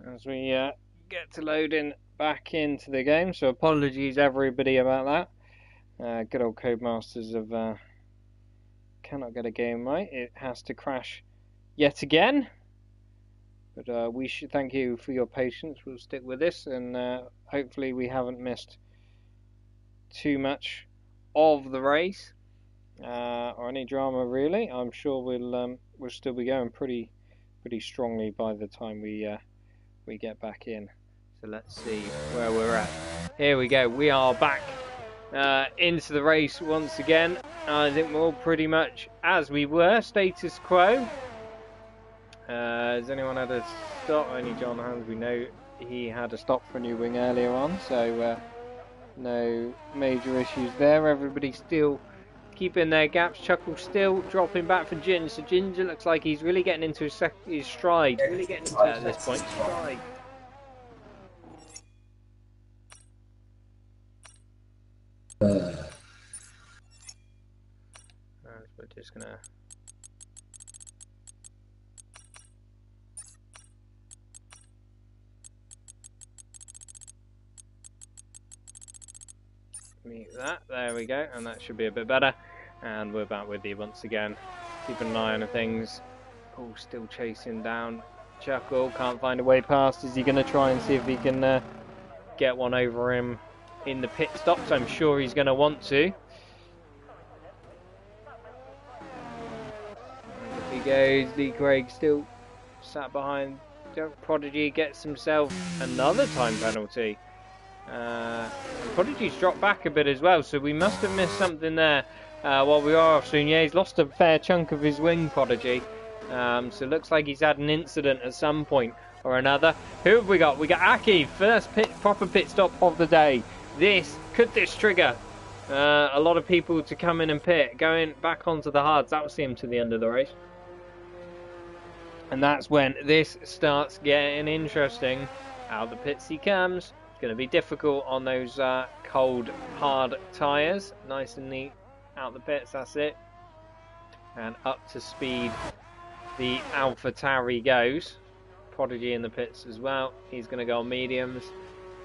as we get to loading back into the game. So apologies everybody about that. Good old Codemasters of cannot get a game right. It has to crash yet again. But we should thank you for your patience. We'll stick with this, and hopefully we haven't missed too much of the race or any drama really. I'm sure we'll still be going pretty strongly by the time we get back in. So let's see where we're at. Here we go. We are back into the race once again. I think we're all pretty much as we were. Status quo. Has anyone had a stop? Only John Hans. We know he had a stop for a new wing earlier on, so no major issues there. Everybody still keeping their gaps. Chuckle still dropping back for Ginger. So Ginger looks like he's really getting into his stride. Really getting into it at this point. Stride. We're just gonna mute that. There we go, and that should be a bit better. And we're back with you once again. Keeping an eye on things. Oh, still chasing down Chuckle. Can't find a way past. Is he going to try and see if he can get one over him in the pit stops? I'm sure he's going to want to. And if he goes, Lee Craig still sat behind. Prodigy gets himself another time penalty. Prodigy's dropped back a bit as well, so we must have missed something there while we are off soon. Yeah, he's lost a fair chunk of his wing, Prodigy. So it looks like he's had an incident at some point or another. Who have we got? We got Aki, first proper pit stop of the day. Could this trigger a lot of people to come in and pit? Going back onto the hards, that will see him to the end of the race. And that's when this starts getting interesting. Out the pits he comes. It's going to be difficult on those cold, hard tyres. Nice and neat out the pits, that's it. And up to speed the AlphaTauri goes. Prodigy in the pits as well. He's going to go on mediums.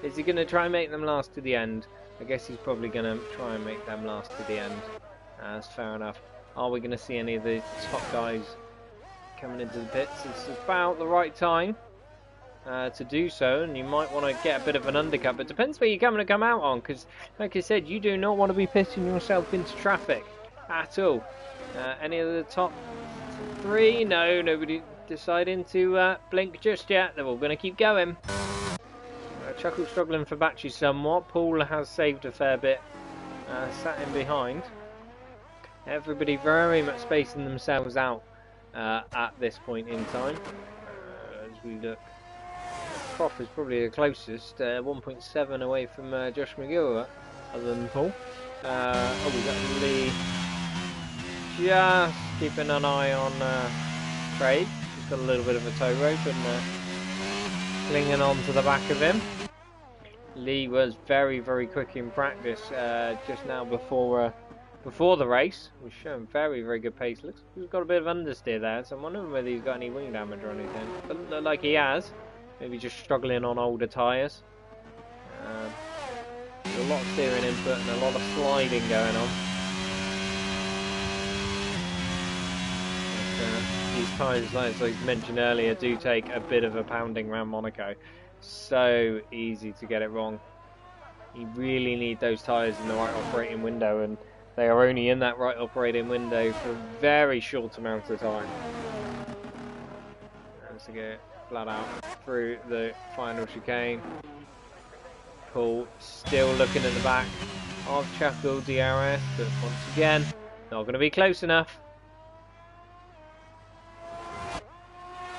Is he going to try and make them last to the end? I guess he's probably going to try and make them last to the end. That's fair enough. Are we going to see any of the top guys coming into the pits? It's about the right time to do so, and you might want to get a bit of an undercut, but it depends where you're going to come out on, because like I said, you do not want to be pitting yourself into traffic at all. Any of the top three? No, nobody deciding to blink just yet. They're all going to keep going. Chuckle struggling for battery somewhat. Paul has saved a fair bit, sat in behind. Everybody very much spacing themselves out at this point in time. As we look, Prof is probably the closest, 1.7 away from Josh McGill, other than Paul. Oh, we got Lee just keeping an eye on Craig. He's got a little bit of a tow rope and clinging on to the back of him. Lee was very quick in practice just now before the race. Was showing very good pace. Looks like he's got a bit of understeer there, so I'm wondering whether he's got any wing damage or anything. Doesn't look like he has. Maybe just struggling on older tyres. A lot of steering input and a lot of sliding going on. But, these tyres, like I mentioned earlier, do take a bit of a pounding around Monaco. So easy to get it wrong. You really need those tyres in the right operating window, and they are only in that right operating window for a very short amount of time. Let's go flat out through the final chicane. Paul still looking at the back of Chuckle DRS, but once again, not going to be close enough.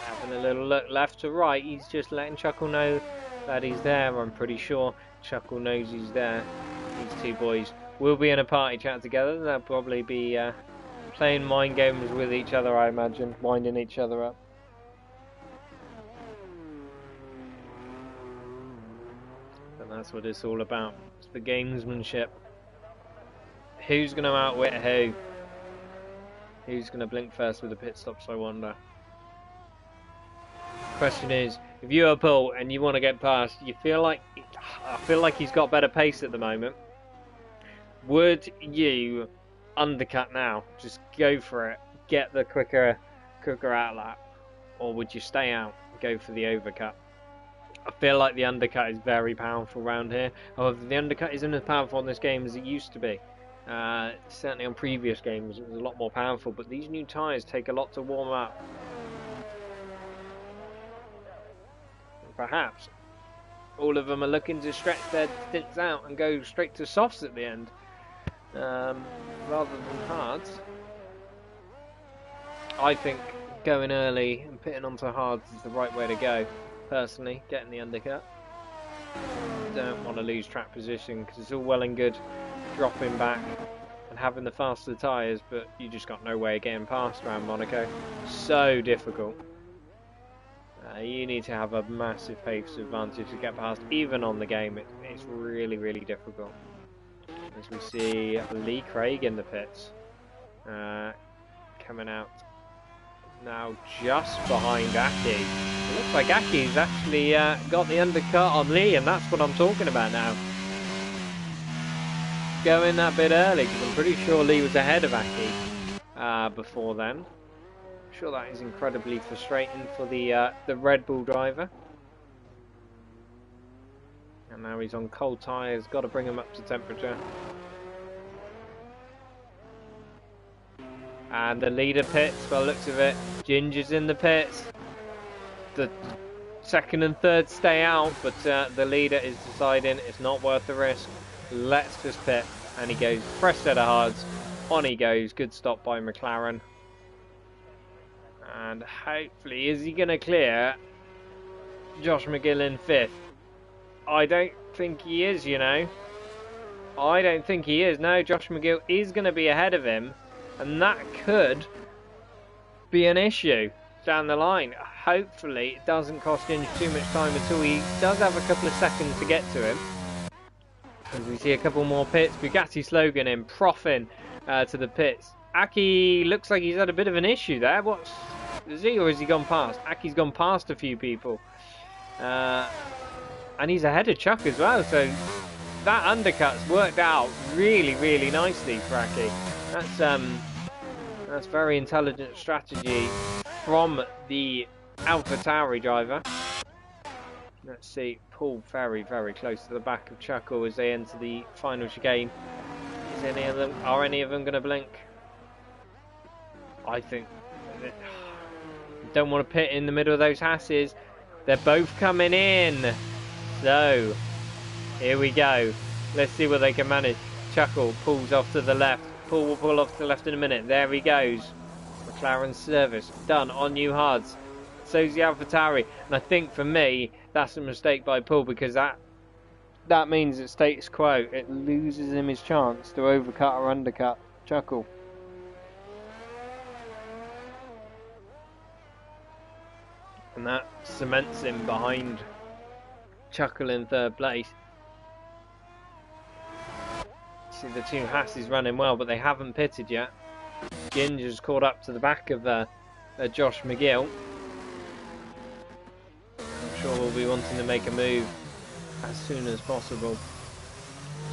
Having a little look left to right, he's just letting Chuckle know that he's there. I'm pretty sure Chuckle knows he's there. These two boys will be in a party chat together. They'll probably be playing mind games with each other, I imagine, winding each other up. And that's what it's all about. It's the gamesmanship. Who's going to outwit who? Who's going to blink first with the pit stops, I wonder? Question is, if you're a Paul and you want to get past, I feel like he's got better pace at the moment. Would you undercut now? Just go for it. Get the quicker outlap, or would you stay out and go for the overcut? I feel like the undercut is very powerful around here. However, the undercut isn't as powerful in this game as it used to be. Certainly on previous games it was a lot more powerful, but these new tyres take a lot to warm up. Perhaps all of them are looking to stretch their stints out and go straight to softs at the end, rather than hards. I think going early and pitting onto hards is the right way to go. Personally, getting the undercut. Don't want to lose track position, because it's all well and good dropping back and having the faster tyres, but you just got no way of getting past around Monaco. So difficult. You need to have a massive pace advantage to get past. Even on the game, it's really, really difficult. As we see Lee Craig in the pits, coming out now just behind Aki. It looks like Aki's actually got the undercut on Lee, and that's what I'm talking about now. Going that bit early, because I'm pretty sure Lee was ahead of Aki before then. I'm sure that is incredibly frustrating for the Red Bull driver. And now he's on cold tyres, got to bring him up to temperature. And the leader pits, by the looks of it. Ginger's in the pits. The second and third stay out, but the leader is deciding it's not worth the risk. Let's just pit. And he goes, fresh set of hards. On he goes. Good stop by McLaren. And hopefully, is he going to clear Josh McGill in 5th? I don't think he is, you know. I don't think he is. No, Josh McGill is going to be ahead of him. And that could be an issue down the line. Hopefully it doesn't cost Ginger too much time at all. He does have a couple of seconds to get to him. As we see a couple more pits. Bugatti slogan in, Profin to the pits. Aki looks like he's had a bit of an issue there. Is he, or has he gone past? Aki's gone past a few people. And he's ahead of Chuck as well. So that undercut's worked out really, really nicely for Aki. That's very intelligent strategy from the AlphaTauri driver. Let's see, Paul very, very close to the back of Chuckle as they enter the final chicane. Are any of them going to blink? I think don't want to pit in the middle of those Hasses. They're both coming in. So here we go. Let's see what they can manage. Chuckle pulls off to the left. Paul will pull off to the left in a minute. There he goes. McLaren's service done on new hards. So's the AlphaTauri. And I think for me, that's a mistake by Paul, because that means it status quo. It loses him his chance to overcut or undercut Chuckle. And that cements him behind Chuckle in 3rd place. See the two Hasses running well, but they haven't pitted yet. Ginger's caught up to the back of Josh McGill. I'm sure we'll be wanting to make a move as soon as possible.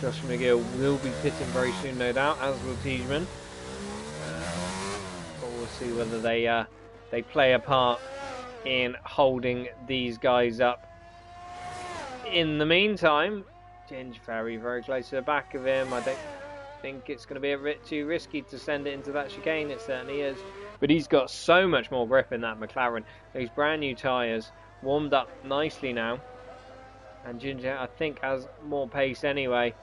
Josh McGill will be pitting very soon, no doubt, as will Tiedemann. But we'll see whether they play a part in holding these guys up. In the meantime, Ginge very, very close to the back of him. I don't think it's going to be a bit too risky to send it into that chicane. It certainly is. But he's got so much more grip in that McLaren. Those brand new tyres warmed up nicely now. And Ginger, I think, has more pace anyway.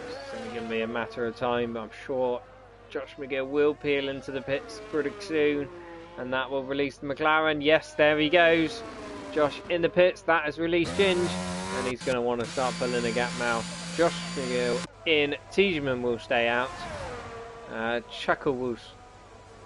It's only going to be a matter of time, but I'm sure Josh McGill will peel into the pits pretty soon. And that will release the McLaren. Yes, there he goes. Josh in the pits. That has released Ginge. And he's going to want to start pulling a gap now. Josh McGill in. Tiedemann will stay out. Chuckle will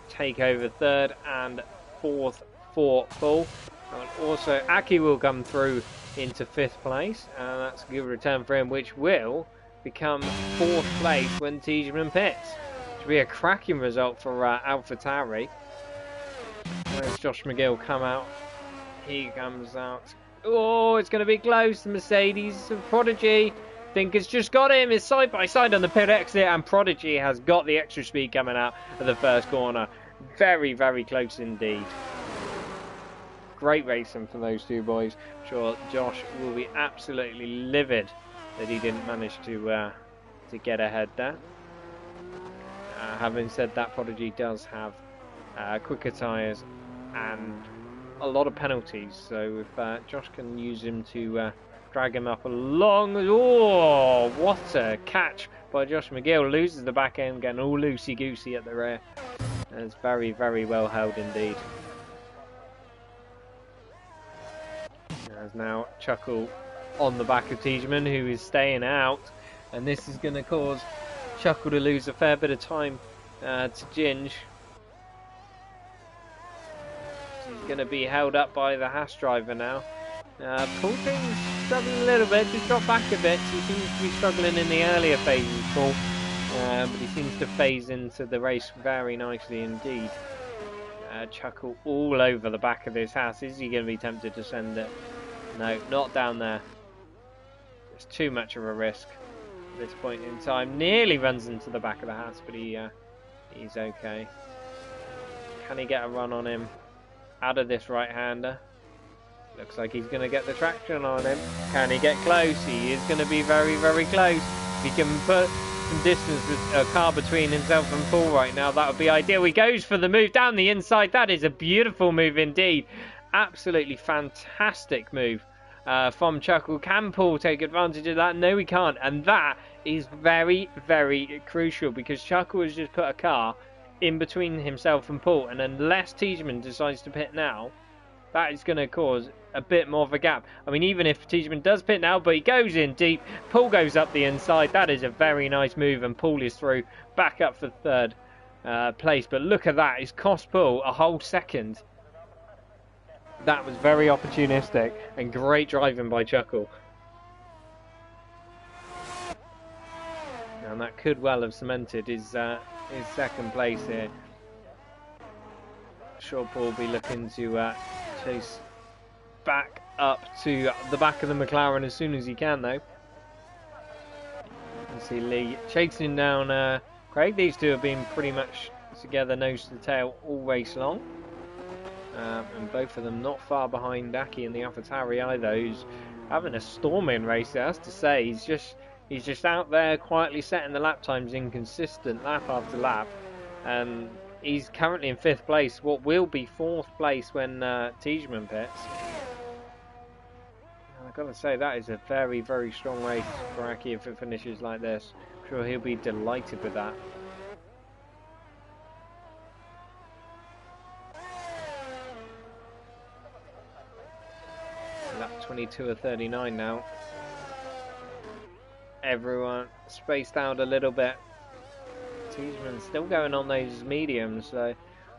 take over 3rd and 4th for Paul. And also Aki will come through into 5th place. And that's a good return for him, which will become 4th place when Tiedemann pits. Should be a cracking result for AlphaTauri. Where's Josh McGill come out He comes out. Oh, it's going to be close. The Mercedes of Prodigy. Think it's just got him. It's side by side on the pit exit, and Prodigy has got the extra speed coming out of the first corner. Very, very close indeed. Great racing from those two boys. I'm sure Josh will be absolutely livid that he didn't manage to get ahead there. Having said that, Prodigy does have quicker tyres and a lot of penalties, so if Josh can use him to drag him up along. Oh, what a catch by Josh McGill. Loses the back end, getting all loosey-goosey at the rear. It's very, very well held indeed. There's now Chuckle on the back of Tiedemann, who is staying out, and this is going to cause Chuckle to lose a fair bit of time to Ginge. He's going to be held up by the Haas driver now. Paul James struggling a little bit, just dropped back a bit. He seems to be struggling in the earlier phases, Paul, but he seems to phase into the race very nicely indeed. Chuckle all over the back of this Haas. Is he going to be tempted to send it? No, not down there. It's too much of a risk at this point in time. Nearly runs into the back of the Haas, but he's okay. Can he get a run on him out of this right-hander? Looks like he's going to get the traction on him. Can he get close? He is going to be very, very close. If he can put some distance with a car between himself and Paul right now, that would be ideal. He goes for the move down the inside. That is a beautiful move indeed. Absolutely fantastic move from Chuckle. Can Paul take advantage of that? No, he can't. And that is very, very crucial, because Chuckle has just put a car in between himself and Paul. And unless Tiedemann decides to pit now, that is going to cause a bit more of a gap. I mean, even if Tiedemann does pit now, but he goes in deep, Paul goes up the inside. That is a very nice move, and Paul is through, back up for third place. But look at that. It's cost Paul a whole second. That was very opportunistic and great driving by Chuckle. And that could well have cemented his second place here. I'm sure Paul will be looking to chase back up to the back of the McLaren as soon as he can, though. You see Lee chasing down Craig. These two have been pretty much together, nose to tail, all race long. And both of them not far behind Aki and the AlphaTauri either, who's having a storming race, I have to say. He's just out there quietly setting the lap times inconsistent lap after lap. And he's currently in 5th place, what will be 4th place when Tiedemann pits. I've got to say, that is a very, very strong race for Aki if it finishes like this. I'm sure he'll be delighted with that. Lap 22 of 39 now. Everyone spaced out a little bit. Tiedemann still going on those mediums, so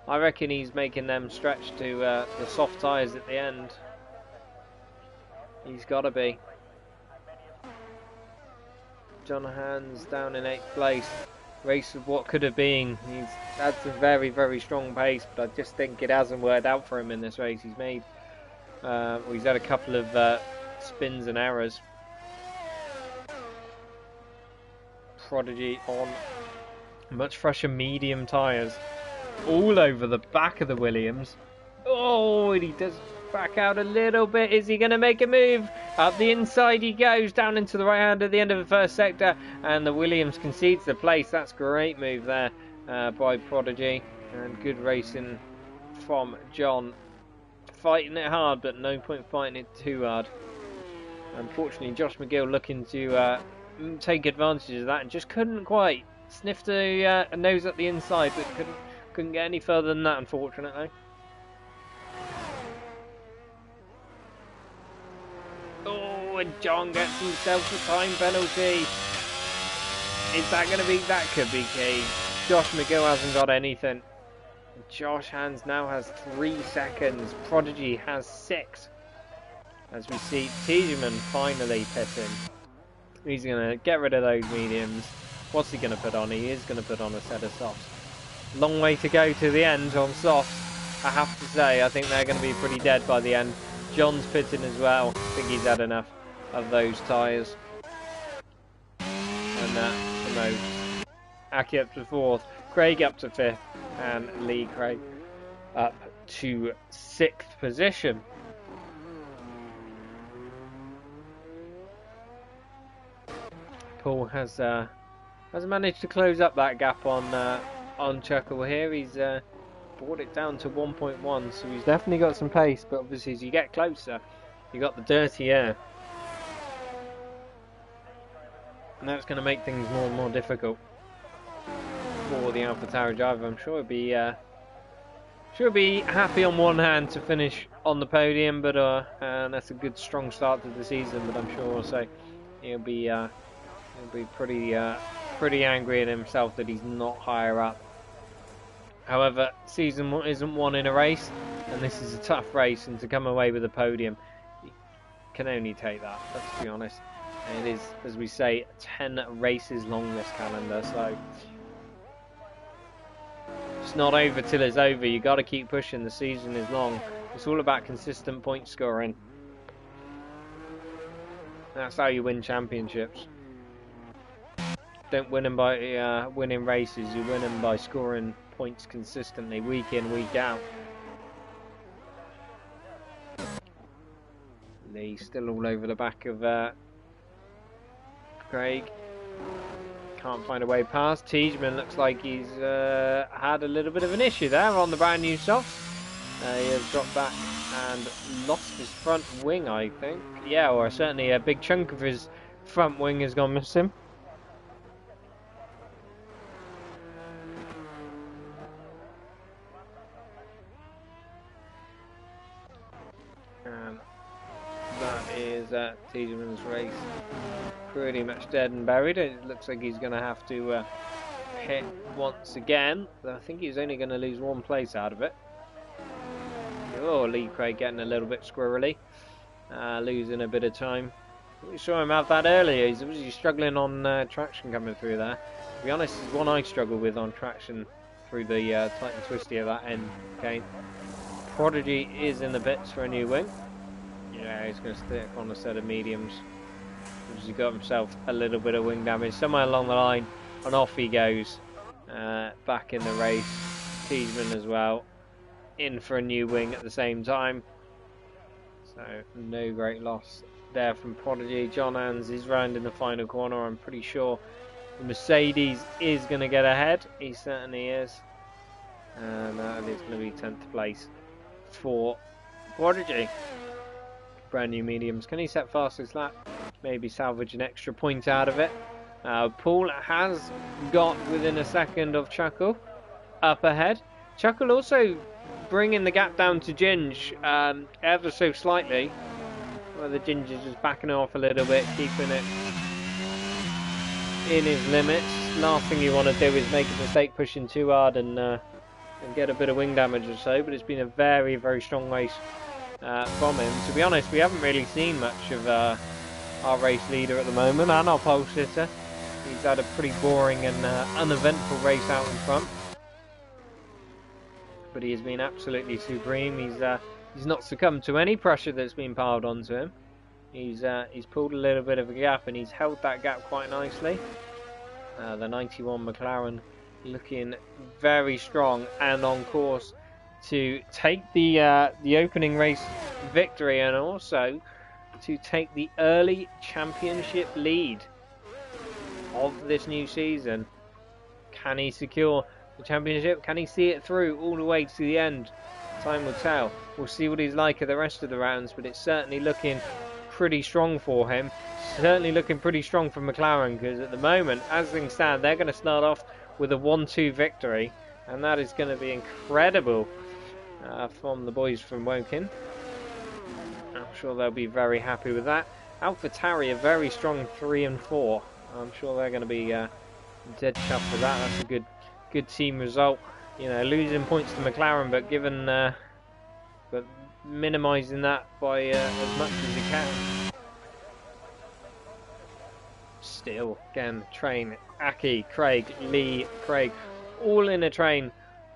I reckon he's making them stretch to the soft tyres at the end. He's got to be. John Hans down in 8th place. Race of what could have been. He's had some very, very strong pace, but I just think it hasn't worked out for him in this race. He's made. He's had a couple of spins and errors. Prodigy on much fresher medium tyres, all over the back of the Williams. Oh, and he does back out a little bit. Is he going to make a move? Up the inside he goes, down into the right hand at the end of the first sector, and the Williams concedes the place. That's a great move there by Prodigy, and good racing from John. Fighting it hard, but no point fighting it too hard. Unfortunately, Josh McGill looking to take advantage of that, and just couldn't quite. Sniffed a nose up the inside, but couldn't get any further than that, unfortunately. Oh, and John gets himself a time penalty. Is that going to be? That could be key. Josh McGill hasn't got anything. Josh Hans now has 3 seconds. Prodigy has 6. As we see Tiedemann finally pitting. He's going to get rid of those mediums. What's he going to put on? He is going to put on a set of softs. Long way to go to the end on softs. I have to say, I think they're going to be pretty dead by the end. John's pitting as well. I think he's had enough of those tyres. And that promotes Aki up to 4th, Craig up to 5th, and Lee Craig up to 6th position. Paul has managed to close up that gap on Chuckle here. He's brought it down to 1.1, so he's definitely got some pace, but obviously as you get closer, you got the dirty air. And that's going to make things more and more difficult for the AlphaTauri driver. I'm sure he'll be happy on one hand to finish on the podium, but that's a good strong start to the season. But I'm sure also he'll be pretty angry at himself that he's not higher up. However, season isn't won in a race, and this is a tough race, and to come away with a podium, you can only take that. Let's be honest. And it is, as we say, 10 races long this calendar, so it's not over till it's over. You got to keep pushing. The season is long. It's all about consistent point scoring. That's how you win championships. Don't win them by winning races. You win them by scoring points consistently, week in, week out. Lee still all over the back of Craig. Can't find a way past. Rtg looks like he's had a little bit of an issue there on the brand new softs. He has dropped back and lost his front wing, I think. Yeah, or certainly a big chunk of his front wing has gone missing. And that is Rtg's race pretty much dead and buried. It looks like he's going to have to pit once again. I think he's only going to lose one place out of it. Oh, Lee Craig getting a little bit squirrely, losing a bit of time. We saw him have that earlier. He's obviously struggling on traction coming through there. To be honest, it's one I struggle with on traction through the tight and twisty of that end. Okay, Prodigy is in the bits for a new wing. Yeah, he's going to stick on a set of mediums. He's got himself a little bit of wing damage somewhere along the line, and off he goes. Back in the race, Rtg as well, in for a new wing at the same time. So no great loss there from Prodigy. John Hans is round in the final corner. I'm pretty sure the Mercedes is going to get ahead. He certainly is, and it's going to be 10th place for Prodigy. Brand new mediums. Can he set fastest lap? Maybe salvage an extra point out of it. Paul has got within a second of Chuckle up ahead. Chuckle also bringing the gap down to Ginge ever so slightly. Well, the Ginge is just backing off a little bit, keeping it in his limits. Last thing you want to do is make a mistake pushing too hard and get a bit of wing damage or so. But it's been a very, very strong race from him. To be honest, we haven't really seen much of our race leader at the moment and our pole sitter. He's had a pretty boring and uneventful race out in front, but he has been absolutely supreme. He's not succumbed to any pressure that's been piled onto him. He's pulled a little bit of a gap, and he's held that gap quite nicely. The 91 McLaren looking very strong and on course to take the opening race victory, and also to take the early championship lead of this new season. Can he secure the championship? Can he see it through all the way to the end? Time will tell. We'll see what he's like at the rest of the rounds, but it's certainly looking pretty strong for him. Certainly looking pretty strong for McLaren, because at the moment, as things stand, they're going to start off with a 1-2 victory, and that is going to be incredible from the boys from Woking. I'm sure they'll be very happy with that. AlphaTauri a very strong 3 and 4. I'm sure they're going to be dead chuffed with that. That's a good team result. You know, losing points to McLaren, but given but minimising that by as much as you can. Still, again, train, Aki, Craig, Lee, Craig, all in a train,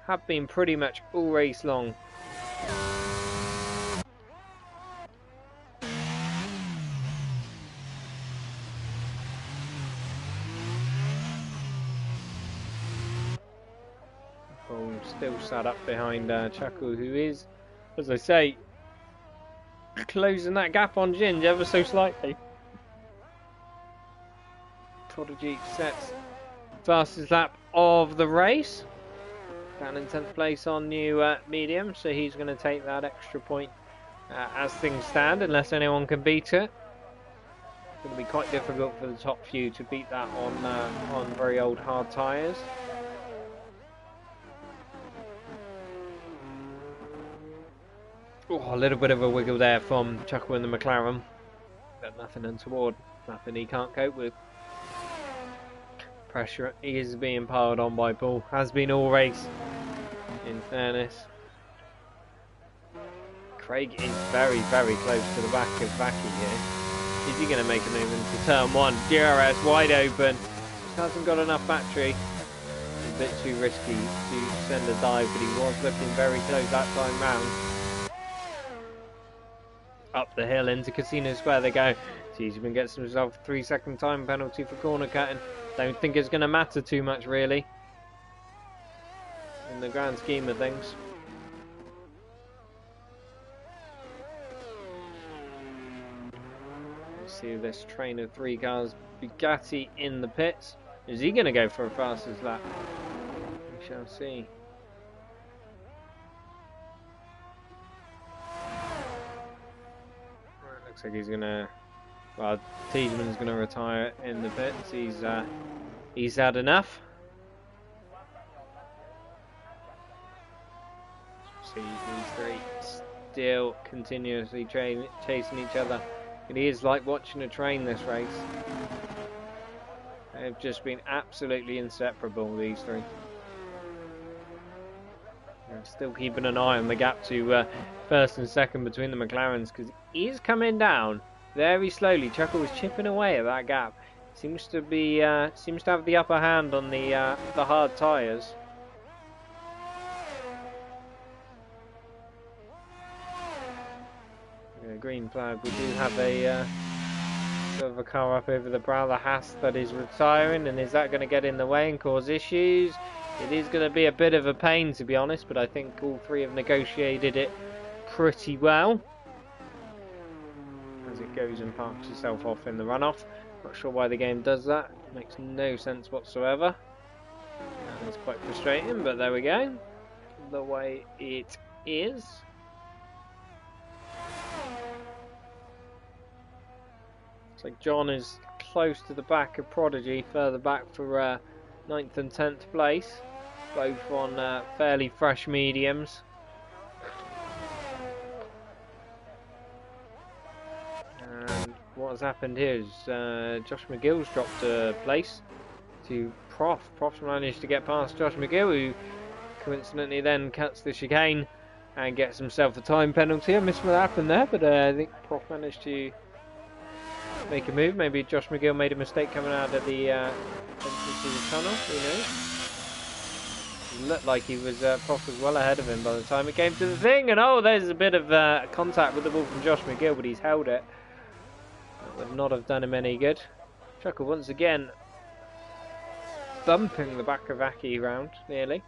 have been pretty much all race long. still sat up behind Chuckle, who is, as I say, closing that gap on Ginge ever so slightly. Prodigy sets fastest lap of the race, down in 10th place on new medium, so he's going to take that extra point as things stand, unless anyone can beat it. It's going to be quite difficult for the top few to beat that on very old hard tyres. Oh, a little bit of a wiggle there from Chuckle in the McLaren, but nothing untoward, nothing he can't cope with. Pressure is being piled on by Paul, has been all race, in fairness. Craig is very, very close to the back of Vaki here. Is he going to make a move into turn 1? DRS wide open, just hasn't got enough battery. A bit too risky to send a dive, but he was looking very close that time round. Up the hill into Casino Square they go. Teasman gets himself a 3-second time penalty for corner cutting. Don't think it's going to matter too much really in the grand scheme of things. Let's see this train of 3 cars. Bugatti in the pits. Is he going to go for a fastest lap? We shall see. Looks like he's gonna. Well, Tiedeman's gonna retire in the pits. He's had enough. See these three still continuously chasing each other. It is like watching a train. This race. They've just been absolutely inseparable. These three. I'm still keeping an eye on the gap to first and second between the McLarens, because he is coming down very slowly. Chuckle was chipping away at that gap. Seems to have the upper hand on the hard tyres. Yeah, green flag. We do have a sort of a car up over the brow. The Haas that is retiring, and is that going to get in the way and cause issues? It is going to be a bit of a pain, to be honest, but I think all three have negotiated it pretty well. As it goes and parks itself off in the runoff. Not sure why the game does that. Makes no sense whatsoever. It's quite frustrating, but there we go. The way it is. Looks like John is close to the back of Prodigy, further back for 9th and 10th place, both on fairly fresh mediums. And what has happened here is Josh McGill's dropped a place to Prof. Prof's managed to get past Josh McGill, who coincidentally then cuts the chicane and gets himself a time penalty. I missed what happened there, but I think Prof managed to make a move. Maybe Josh McGill made a mistake coming out of the entrance to the tunnel. Who knows? It looked like he was Prof was well ahead of him by the time it came to the thing. And oh, there's a bit of contact with the ball from Josh McGill, but he's held it. That would not have done him any good. Chuckle once again bumping the back of Aki round nearly.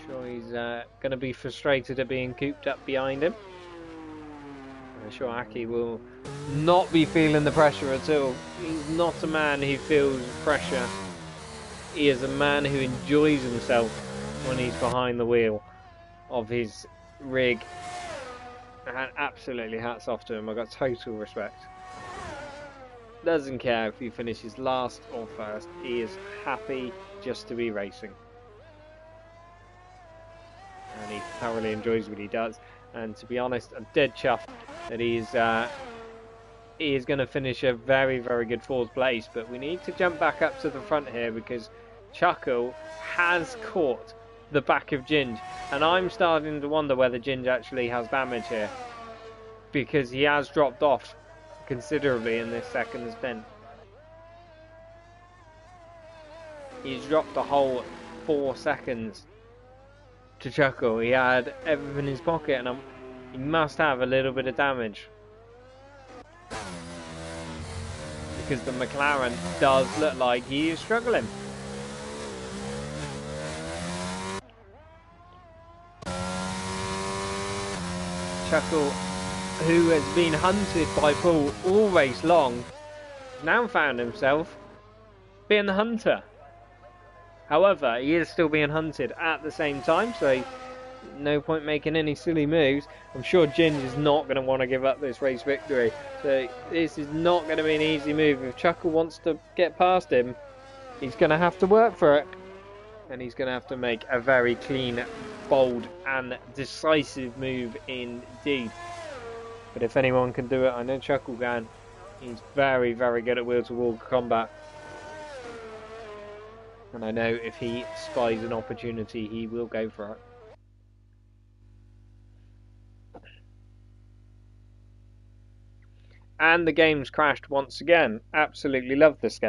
Sure, he's going to be frustrated at being cooped up behind him. I'm sure Aki will not be feeling the pressure at all. He's not a man who feels pressure. He is a man who enjoys himself when he's behind the wheel of his rig. And absolutely hats off to him. I've got total respect. Doesn't care if he finishes last or first. He is happy just to be racing. And he thoroughly enjoys what he does. And to be honest, I'm dead chuffed that he is going to finish a very, very good 4th place. But we need to jump back up to the front here, because Chuckle has caught the back of Ginge. And I'm starting to wonder whether Ginge actually has damage here, because he has dropped off considerably in this second stint. He's dropped a whole 4 seconds to Chuckle. He had everything in his pocket, and he must have a little bit of damage, because the McLaren does look like he is struggling. Chuckle, who has been hunted by Paul all race long, now found himself being the hunter. However, he is still being hunted at the same time, so no point making any silly moves. I'm sure Ginge is not going to want to give up this race victory, so this is not going to be an easy move. If Chuckle wants to get past him, he's going to have to work for it, and he's going to have to make a very clean, bold and decisive move indeed. But if anyone can do it, I know Chuckle can. He's very, very good at wheel-to-wheel combat. And I know if he spies an opportunity, he will go for it. And the game's crashed once again. Absolutely love this game.